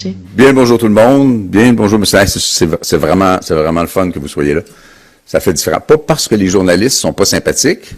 rajouter? Bien, bonjour tout le monde. Bien, bonjour, monsieur. C'est vraiment le fun que vous soyez là. Ça fait différent. Pas parce que les journalistes sont pas sympathiques,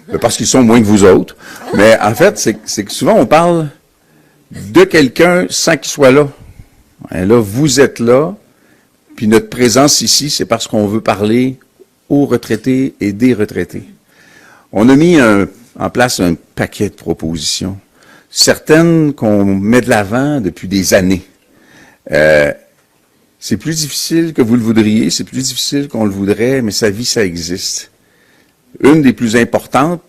mais parce qu'ils sont moins que vous autres. Mais en fait, c'est que souvent on parle de quelqu'un sans qu'il soit là. Et là, vous êtes là, puis notre présence ici, c'est parce qu'on veut parler aux retraités et des retraités. On a mis en place un paquet de propositions, certaines qu'on met de l'avant depuis des années. C'est plus difficile que vous le voudriez, c'est plus difficile qu'on le voudrait, mais sa vie, ça existe. Une des plus importantes,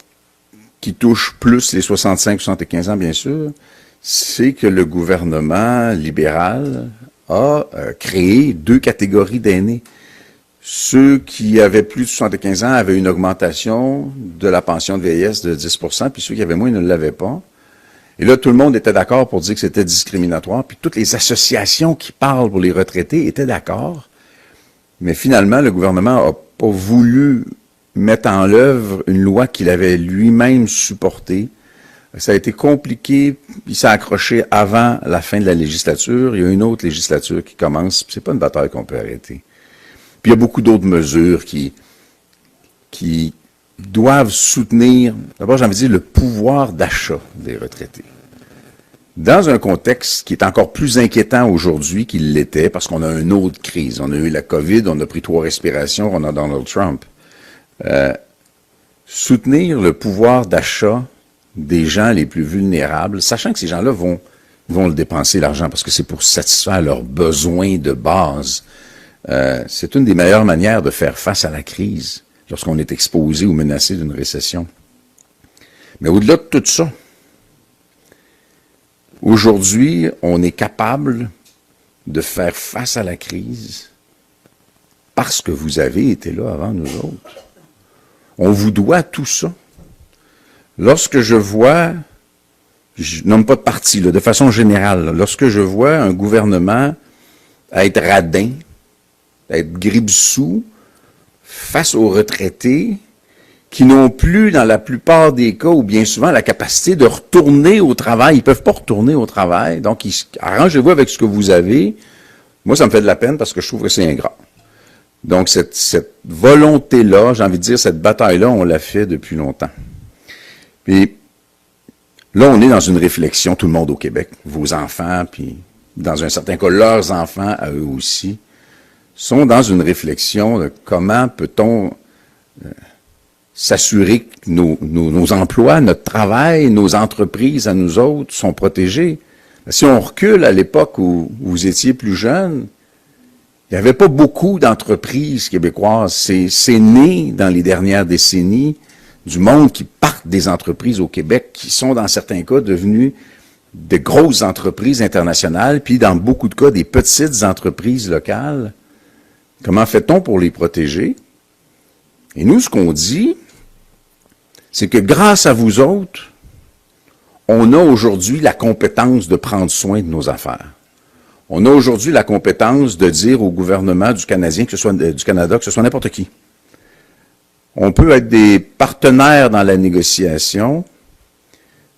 qui touche plus les 65-75 ans, bien sûr, c'est que le gouvernement libéral a créé 2 catégories d'aînés. Ceux qui avaient plus de 75 ans avaient une augmentation de la pension de vieillesse de 10%, puis ceux qui avaient moins ne l'avaient pas. Et là, tout le monde était d'accord pour dire que c'était discriminatoire, puis toutes les associations qui parlent pour les retraités étaient d'accord. Mais finalement, le gouvernement n'a pas voulu mettre en œuvre une loi qu'il avait lui-même supportée. Ça a été compliqué, il s'est accroché avant la fin de la législature. Il y a une autre législature qui commence, puis c'est pas une bataille qu'on peut arrêter. Puis il y a beaucoup d'autres mesures qui doivent soutenir, d'abord j'ai envie de dire, le pouvoir d'achat des retraités. Dans un contexte qui est encore plus inquiétant aujourd'hui qu'il l'était, parce qu'on a une autre crise. On a eu la COVID, on a pris 3 respirations, on a Donald Trump. Soutenir le pouvoir d'achat des gens les plus vulnérables, sachant que ces gens-là vont le dépenser, l'argent, parce que c'est pour satisfaire leurs besoins de base. C'est une des meilleures manières de faire face à la crise, lorsqu'on est exposé ou menacé d'une récession. Mais au-delà de tout ça, aujourd'hui, on est capable de faire face à la crise parce que vous avez été là avant nous autres. On vous doit tout ça. Lorsque je vois, je nomme pas de parti, là, de façon générale, lorsque je vois un gouvernement être radin, être gribsou face aux retraités qui n'ont plus, dans la plupart des cas, ou bien souvent, la capacité de retourner au travail. Ils peuvent pas retourner au travail, donc arrangez-vous avec ce que vous avez. Moi, ça me fait de la peine parce que je trouve que c'est ingrat. Donc, cette volonté-là, j'ai envie de dire, cette bataille-là, on l'a fait depuis longtemps. Puis, là, on est dans une réflexion, tout le monde au Québec, vos enfants, puis dans un certain cas, leurs enfants, à eux aussi, sont dans une réflexion de comment peut-on s'assurer que nos emplois, notre travail, nos entreprises à nous autres sont protégés. Si on recule à l'époque où vous étiez plus jeune, il n'y avait pas beaucoup d'entreprises québécoises. C'est né dans les dernières décennies du monde qui partent des entreprises au Québec, qui sont dans certains cas devenues de grosses entreprises internationales, puis dans beaucoup de cas des petites entreprises locales. Comment fait-on pour les protéger? Et nous, ce qu'on dit, c'est que grâce à vous autres, on a aujourd'hui la compétence de prendre soin de nos affaires. On a aujourd'hui la compétence de dire au gouvernement du Canada, que ce soit n'importe qui. On peut être des partenaires dans la négociation,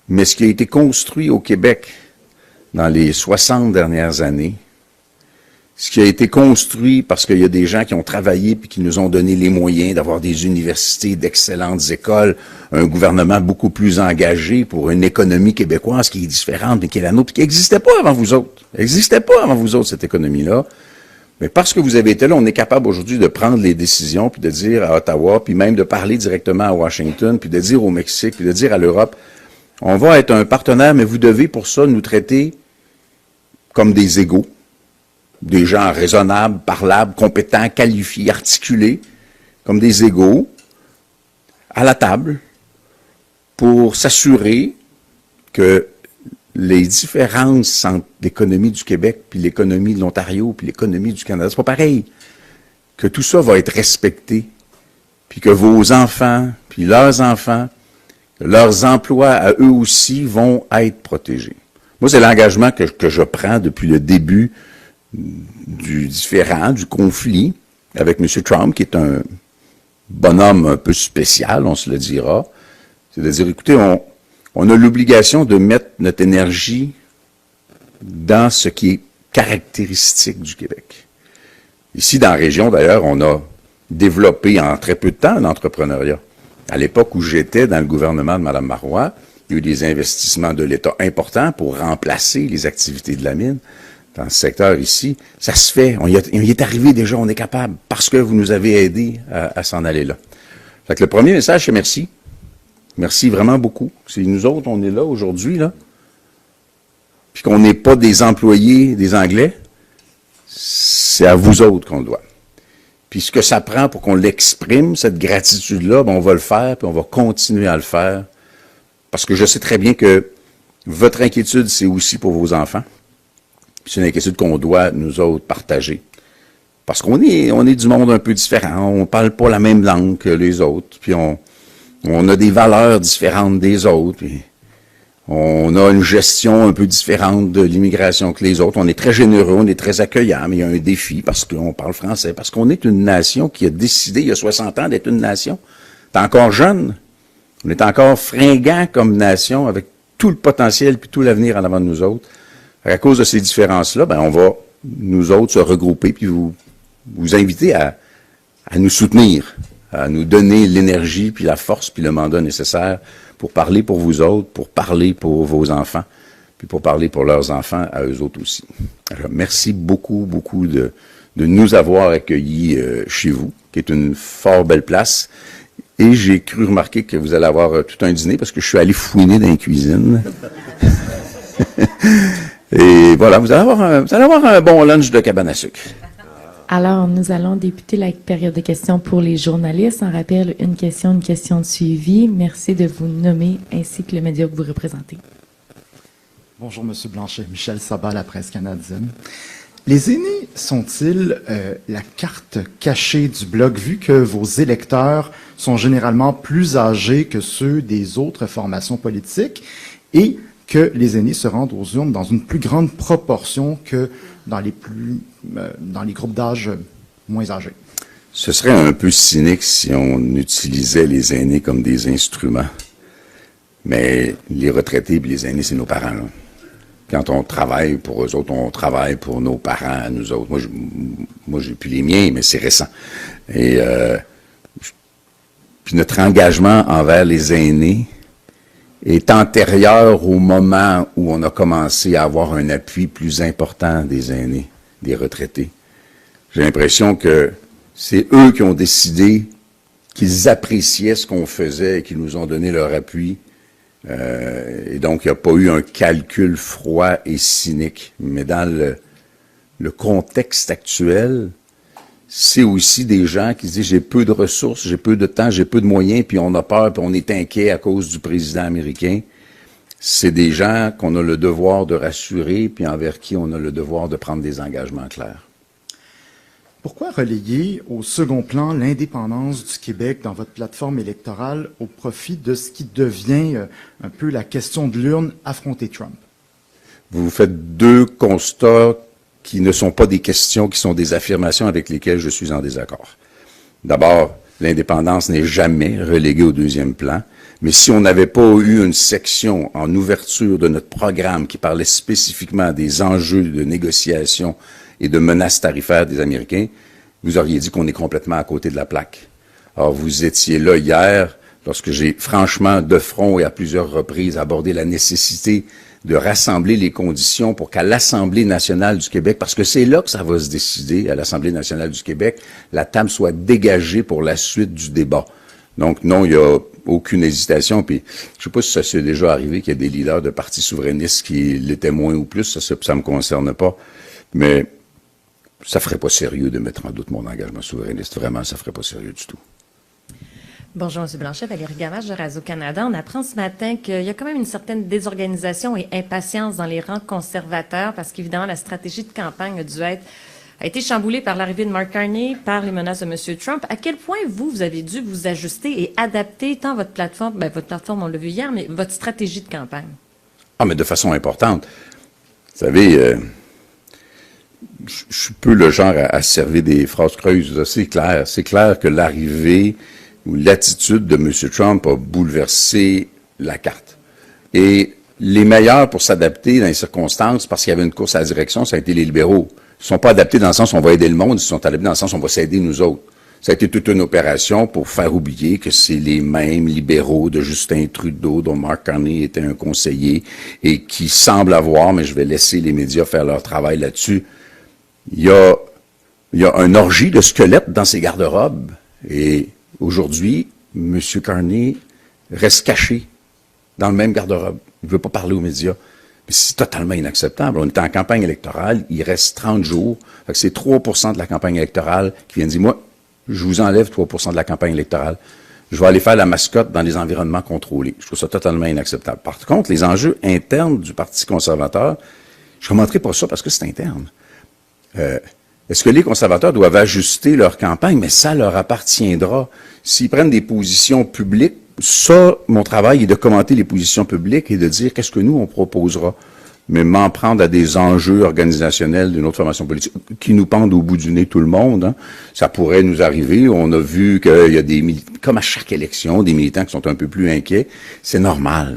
mais ce qui a été construit au Québec dans les 60 dernières années, ce qui a été construit parce qu'il y a des gens qui ont travaillé puis qui nous ont donné les moyens d'avoir des universités, d'excellentes écoles, un gouvernement beaucoup plus engagé pour une économie québécoise qui est différente, mais qui est la nôtre, qui n'existait pas avant vous autres. N'existait pas avant vous autres, cette économie-là. Mais parce que vous avez été là, on est capable aujourd'hui de prendre les décisions, puis de dire à Ottawa, puis même de parler directement à Washington, puis de dire au Mexique, puis de dire à l'Europe, on va être un partenaire, mais vous devez pour ça nous traiter comme des égaux. Des gens raisonnables, parlables, compétents, qualifiés, articulés, comme des égaux, à la table, pour s'assurer que les différences entre l'économie du Québec, puis l'économie de l'Ontario, puis l'économie du Canada, c'est pas pareil. Que tout ça va être respecté, puis que vos enfants, puis leurs enfants, leurs emplois à eux aussi vont être protégés. Moi, c'est l'engagement que je prends depuis le début du différend, du conflit avec M. Trump, qui est un bonhomme un peu spécial, on se le dira. C'est de dire, écoutez, on a l'obligation de mettre notre énergie dans ce qui est caractéristiques du Québec. Ici, dans la région, d'ailleurs, on a développé en très peu de temps l'entrepreneuriat. À l'époque où j'étais dans le gouvernement de Mme Marois, il y a eu des investissements de l'État importants pour remplacer les activités de la mine. Dans ce secteur ici, ça se fait. On y est arrivé déjà, on est capable, parce que vous nous avez aidés à s'en aller là. Fait que le premier message, c'est merci. Merci vraiment beaucoup. C'est nous autres, on est là aujourd'hui, là. Puis qu'on n'est pas des employés des Anglais, c'est à vous autres qu'on le doit. Puis ce que ça prend pour qu'on l'exprime, cette gratitude-là, ben on va le faire, puis on va continuer à le faire. Parce que je sais très bien que votre inquiétude, c'est aussi pour vos enfants. C'est une inquiétude qu'on doit, nous autres, partager. Parce qu'on est du monde un peu différent. On ne parle pas la même langue que les autres. Puis on a des valeurs différentes des autres. Puis on a une gestion un peu différente de l'immigration que les autres. On est très généreux, on est très accueillant, mais il y a un défi parce qu'on parle français, parce qu'on est une nation qui a décidé, il y a 60 ans, d'être une nation. T'es encore jeune. On est encore fringant comme nation, avec tout le potentiel puis tout l'avenir en avant de nous autres. À cause de ces différences-là, ben on va, nous autres, se regrouper puis vous inviter à nous soutenir, à nous donner l'énergie puis la force puis le mandat nécessaire pour parler pour vous autres, pour parler pour vos enfants, puis pour parler pour leurs enfants à eux autres aussi. Alors, merci beaucoup, beaucoup de nous avoir accueillis chez vous, qui est une fort belle place. Et j'ai cru remarquer que vous allez avoir tout un dîner parce que je suis allé fouiner dans la cuisine. Et voilà, vous allez avoir un bon lunch de cabane à sucre. Alors, nous allons débuter la période de questions pour les journalistes. On rappelle une question de suivi. Merci de vous nommer ainsi que le média que vous représentez. Bonjour, M. Blanchet. Michel Sabat, La Presse canadienne. Les aînés sont-ils la carte cachée du Bloc, vu que vos électeurs sont généralement plus âgés que ceux des autres formations politiques et que les aînés se rendent aux urnes dans une plus grande proportion que dans les groupes d'âge moins âgés? Ce serait un peu cynique si on utilisait les aînés comme des instruments. Mais les retraités et les aînés, c'est nos parents, là. Quand on travaille pour eux autres, on travaille pour nos parents, à nous autres. Moi, j'ai plus les miens, mais c'est récent. Et puis notre engagement envers les aînés est antérieur au moment où on a commencé à avoir un appui plus important des aînés, des retraités. J'ai l'impression que c'est eux qui ont décidé qu'ils appréciaient ce qu'on faisait et qu'ils nous ont donné leur appui. Et donc, il n'y a pas eu un calcul froid et cynique. Mais dans le contexte actuel, c'est aussi des gens qui disent « j'ai peu de ressources, j'ai peu de temps, j'ai peu de moyens, puis on a peur, puis on est inquiet à cause du président américain ». C'est des gens qu'on a le devoir de rassurer, puis envers qui on a le devoir de prendre des engagements clairs. Pourquoi relayer au second plan l'indépendance du Québec dans votre plateforme électorale au profit de ce qui devient un peu la question de l'urne, affronter Trump? Vous faites deux constats qui ne sont pas des questions, qui sont des affirmations avec lesquelles je suis en désaccord. D'abord, l'indépendance n'est jamais reléguée au deuxième plan, mais si on n'avait pas eu une section en ouverture de notre programme qui parlait spécifiquement des enjeux de négociation et de menaces tarifaires des Américains, vous auriez dit qu'on est complètement à côté de la plaque. Alors, vous étiez là hier, lorsque j'ai franchement de front et à plusieurs reprises abordé la nécessité de rassembler les conditions pour qu'à l'Assemblée nationale du Québec, parce que c'est là que ça va se décider, à l'Assemblée nationale du Québec, la table soit dégagée pour la suite du débat. Donc, non, il n'y a aucune hésitation. Puis, je ne sais pas si ça s'est déjà arrivé qu'il y a des leaders de partis souverainistes qui l'étaient moins ou plus, ça me concerne pas. Mais ça ferait pas sérieux de mettre en doute mon engagement souverainiste. Vraiment, ça ferait pas sérieux du tout. Bonjour, M. Blanchet. Valérie Gamache de Radio-Canada. On apprend ce matin qu'il y a quand même une certaine désorganisation et impatience dans les rangs conservateurs parce qu'évidemment, la stratégie de campagne a été chamboulée par l'arrivée de Mark Carney, par les menaces de M. Trump. À quel point vous avez dû vous ajuster et adapter tant votre plateforme, on l'a vu hier, mais votre stratégie de campagne? Ah, mais de façon importante. Vous savez, je suis peu le genre à servir des phrases creuses. C'est clair. C'est clair que l'arrivée ou l'attitude de M. Trump a bouleversé la carte. Et les meilleurs pour s'adapter dans les circonstances, parce qu'il y avait une course à la direction, ça a été les libéraux. Ils ne sont pas adaptés dans le sens où on va aider le monde, ils sont adaptés dans le sens où on va s'aider nous autres. Ça a été toute une opération pour faire oublier que c'est les mêmes libéraux de Justin Trudeau, dont Mark Carney était un conseiller, et qui semblent avoir, mais je vais laisser les médias faire leur travail là-dessus, il y a un orgie de squelettes dans ses garde-robes. Et aujourd'hui, M. Carney reste caché dans le même garde-robe. Il ne veut pas parler aux médias. C'est totalement inacceptable. On est en campagne électorale, il reste 30 jours. Fait que c'est 3% de la campagne électorale qui viennent dire, moi, je vous enlève 3% de la campagne électorale. Je vais aller faire la mascotte dans les environnements contrôlés. Je trouve ça totalement inacceptable. Par contre, les enjeux internes du Parti conservateur, je ne commenterai pas ça parce que c'est interne. Est-ce que les conservateurs doivent ajuster leur campagne? Mais ça leur appartiendra. S'ils prennent des positions publiques, ça, mon travail est de commenter les positions publiques et de dire qu'est-ce que nous, on proposera. Mais m'en prendre à des enjeux organisationnels d'une autre formation politique qui nous pendent au bout du nez tout le monde, hein, ça pourrait nous arriver. On a vu qu'il y a des militants, comme à chaque élection, des militants qui sont un peu plus inquiets. C'est normal.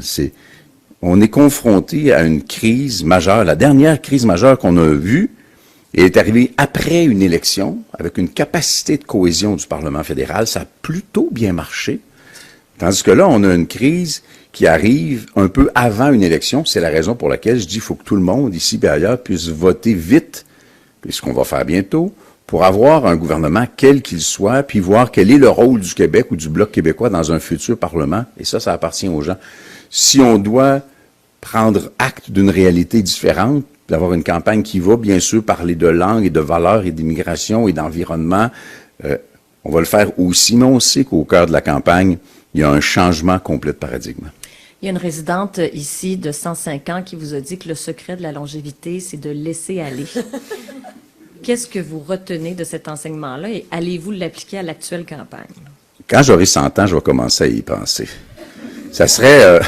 On est confronté à une crise majeure. La dernière crise majeure qu'on a vue est arrivée après une élection, avec une capacité de cohésion du Parlement fédéral. Ça a plutôt bien marché. Tandis que là, on a une crise qui arrive un peu avant une élection. C'est la raison pour laquelle je dis qu'il faut que tout le monde, ici et ailleurs, puisse voter vite, puis ce qu'on va faire bientôt, pour avoir un gouvernement, quel qu'il soit, puis voir quel est le rôle du Québec ou du Bloc québécois dans un futur Parlement. Et ça appartient aux gens. Si on doit prendre acte d'une réalité différente, d'avoir une campagne qui va, bien sûr, parler de langue et de valeurs et d'immigration et d'environnement, on va le faire aussi, mais on sait qu'au cœur de la campagne, il y a un changement complet de paradigme. Il y a une résidente ici de 105 ans qui vous a dit que le secret de la longévité, c'est de laisser aller. Qu'est-ce que vous retenez de cet enseignement-là et allez-vous l'appliquer à l'actuelle campagne? Quand j'aurai 100 ans, je vais commencer à y penser. Ça serait,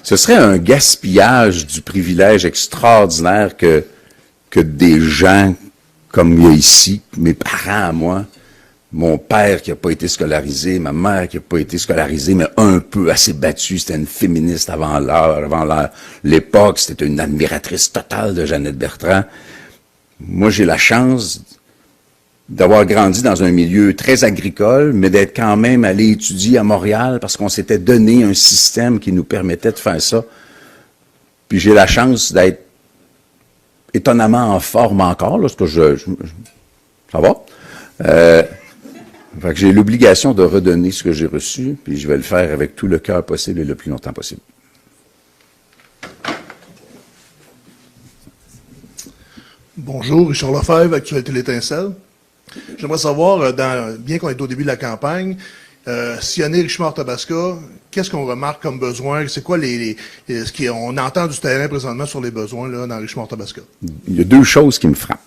ce serait un gaspillage du privilège extraordinaire que des gens comme il y a ici, mes parents à moi, mon père qui n'a pas été scolarisé, ma mère qui n'a pas été scolarisée, mais un peu assez battue, c'était une féministe avant l'époque, c'était une admiratrice totale de Jeannette Bertrand. Moi, j'ai la chance d'avoir grandi dans un milieu très agricole, mais d'être quand même allé étudier à Montréal parce qu'on s'était donné un système qui nous permettait de faire ça. Puis j'ai la chance d'être étonnamment en forme encore, là, parce que ça va. Fait que j'ai l'obligation de redonner ce que j'ai reçu, puis je vais le faire avec tout le cœur possible et le plus longtemps possible. Bonjour, Richard Lefebvre, Actualité L'Étincelle. J'aimerais savoir, bien qu'on est au début de la campagne, sillonner Richemont-Arthabasca, qu'est-ce qu'on remarque comme besoin? C'est quoi ce qu'on entend du terrain présentement sur les besoins là, dans Richemont-Arthabasca? Il y a deux choses qui me frappent.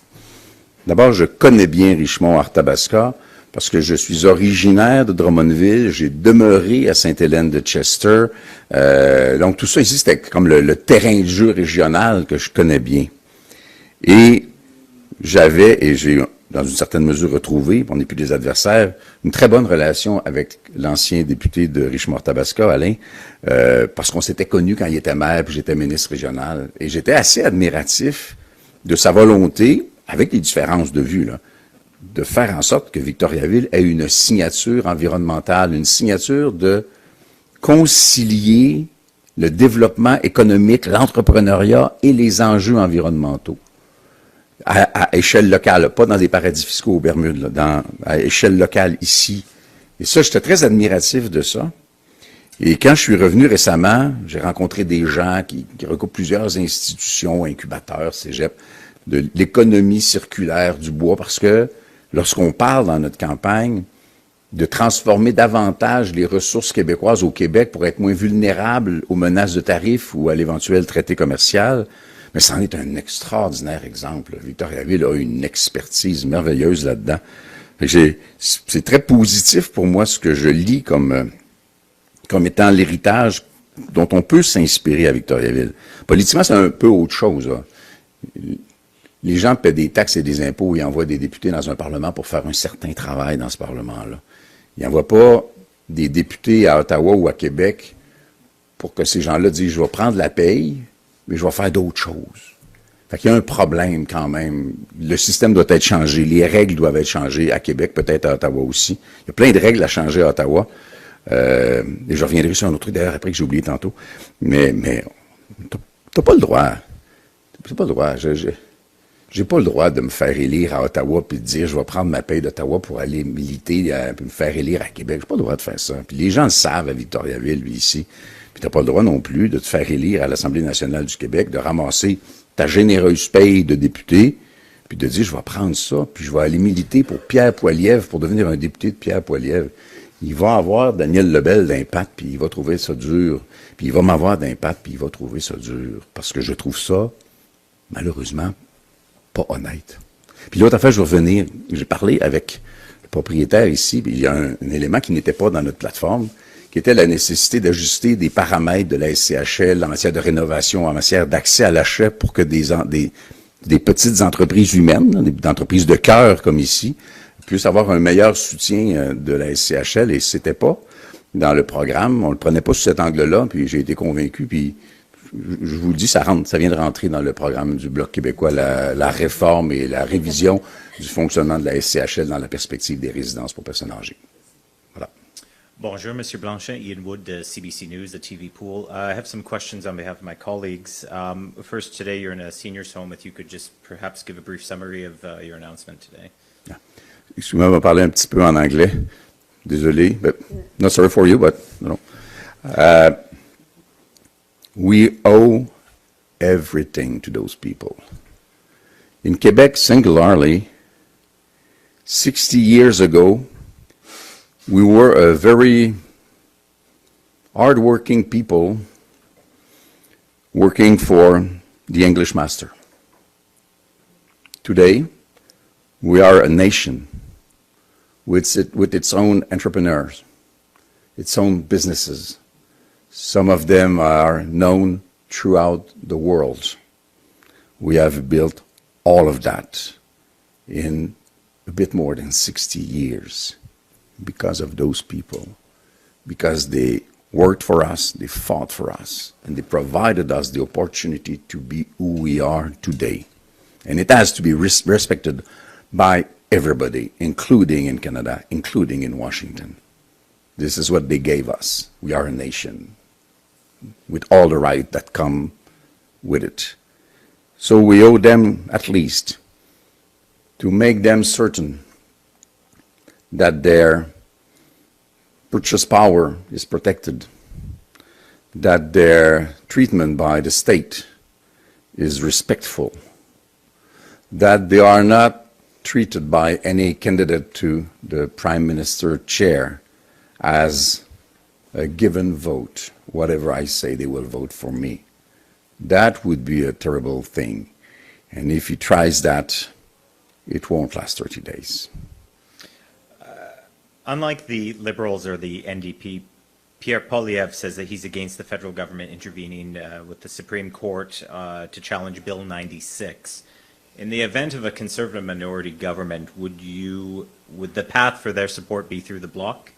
D'abord, je connais bien Richemont-Arthabasca parce que je suis originaire de Drummondville, j'ai demeuré à Sainte-Hélène-de-Chester. Donc tout ça ici, c'était comme le terrain de jeu régional que je connais bien. Et j'ai dans une certaine mesure retrouvé, on n'est plus des adversaires, une très bonne relation avec l'ancien député de Richemont-Arthabasca, Alain, parce qu'on s'était connus quand il était maire, puis j'étais ministre régional. Et j'étais assez admiratif de sa volonté, avec les différences de vue, là, de faire en sorte que Victoriaville ait une signature environnementale, une signature de concilier le développement économique, l'entrepreneuriat et les enjeux environnementaux. À échelle locale, pas dans des paradis fiscaux aux Bermudes, là, à échelle locale ici. Et ça, j'étais très admiratif de ça. Et quand je suis revenu récemment, j'ai rencontré des gens qui recoupent plusieurs institutions, incubateurs, cégep, de l'économie circulaire du bois, parce que lorsqu'on parle dans notre campagne de transformer davantage les ressources québécoises au Québec pour être moins vulnérables aux menaces de tarifs ou à l'éventuel traité commercial, mais c'en est un extraordinaire exemple. Victoriaville a une expertise merveilleuse là-dedans. C'est très positif pour moi ce que je lis comme étant l'héritage dont on peut s'inspirer à Victoriaville. Politiquement, c'est un peu autre chose, là. Les gens paient des taxes et des impôts et envoient des députés dans un Parlement pour faire un certain travail dans ce Parlement-là. Ils n'envoient pas des députés à Ottawa ou à Québec pour que ces gens-là disent, je vais prendre la paye, mais je vais faire d'autres choses. Fait qu'il y a un problème quand même. Le système doit être changé, les règles doivent être changées à Québec, peut-être à Ottawa aussi. Il y a plein de règles à changer à Ottawa. Et je reviendrai sur un autre truc d'ailleurs après que j'ai oublié tantôt. Mais t'as pas le droit. T'as pas le droit. J'ai pas le droit de me faire élire à Ottawa puis de dire je vais prendre ma paye d'Ottawa pour aller militer puis me faire élire à Québec. J'ai pas le droit de faire ça. Puis les gens le savent à Victoriaville, lui, ici. Puis t'as pas le droit non plus de te faire élire à l'Assemblée nationale du Québec, de ramasser ta généreuse paye de député, puis de dire je vais prendre ça, puis je vais aller militer pour Pierre Poilievre, pour devenir un député de Pierre Poilievre. Il va avoir Daniel Lebel d'impact, puis il va trouver ça dur. Puis il va m'avoir d'impact, puis il va trouver ça dur. Parce que je trouve ça, malheureusement, pas honnête. Puis l'autre affaire, je vais revenir. J'ai parlé avec le propriétaire ici, puis il y a un élément qui n'était pas dans notre plateforme, qui était la nécessité d'ajuster des paramètres de la SCHL en matière de rénovation, en matière d'accès à l'achat pour que des petites entreprises humaines, des entreprises de cœur comme ici, puissent avoir un meilleur soutien de la SCHL. Et c'était pas dans le programme, on le prenait pas sous cet angle-là, puis j'ai été convaincu, puis je vous le dis, ça vient de rentrer dans le programme du Bloc québécois, la réforme et la révision du fonctionnement de la SCHL dans la perspective des résidences pour personnes âgées. Voilà. Bonjour, Monsieur Blanchet. Ian Wood, CBC News, the TV Pool. I have some questions on behalf of my colleagues. First, today you're in a seniors home. If you could just perhaps give a brief summary of your announcement today. Yeah. Excusez-moi, on va parler un petit peu en anglais. Désolé, but not sorry for you, but you know. We owe everything to those people. In Quebec, singularly, 60 years ago, we were a very hard-working people working for the English master. Today, we are a nation with its own entrepreneurs, its own businesses. Some of them are known throughout the world. We have built all of that in a bit more than 60 years because of those people, because they worked for us, they fought for us, and they provided us the opportunity to be who we are today. And it has to be respected by everybody, including in Canada, including in Washington. This is what they gave us. We are a nation with all the rights that come with it. So we owe them at least to make them certain that their purchase power is protected, that their treatment by the state is respectful, that they are not treated by any candidate to the Prime Minister chair as a given vote. Whatever I say, they will vote for me. That would be a terrible thing. And if he tries that, it won't last 30 days. Unlike the Liberals or the NDP, Pierre Poilievre says that he's against the federal government intervening with the Supreme Court to challenge Bill 96. In the event of a Conservative minority government, would the path for their support be through the Bloc?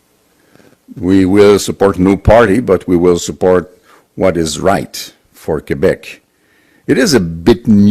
We will support no party, but we will support what is right for Quebec. It is a bit new